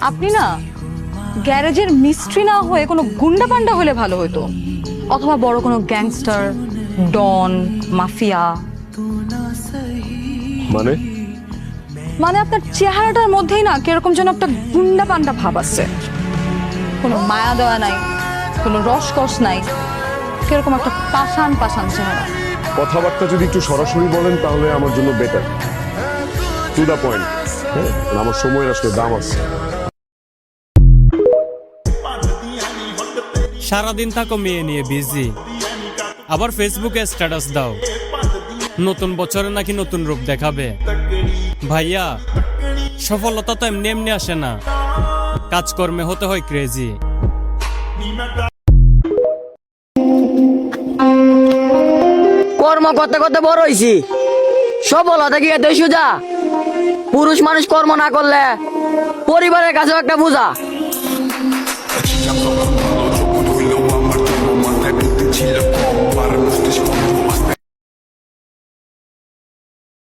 আপনি না গ্যারেজের মিস্ত্রি না হয়ে কোনো গুন্ডা পান্ডা হলে ভালো হতো, অথবা বড় কোনো গ্যাংস্টার, ডন, মাফিয়া। মানে মানে আপনার চেহারাটার মধ্যেই না কিরকম যেন একটা গুন্ডা পান্ডা ভাব আছে, কোনো মায়া দেওয়া নাই, কোনো রসকস নাই, কিরকম একটা পাষাণ পাষাণ চেহারা। কথাবার্তা যদি একটু সরাসরি বলেন তাহলে আমার জন্য বেটার, টু দা পয়েন্ট। হ্যাঁ, আমার সময়ের আসলে দাম আছে। সারাদিন থাকো মেয়ে নিয়ে বিজি, আবার ফেসবুকে স্ট্যাটাস দাও নতুন বছরে নাকি নতুন রূপ দেখাবে। ভাইয়া, সফলতা তো এমনি এমনি আসে না, কাজকর্মে হতে হয় ক্রেজি। কর্ম করতে করতে বড় হইছি, সফলতা কি এত সোজা? পুরুষ মানুষ কর্ম না করলে পরিবারের কাছেও একটা বোঝা।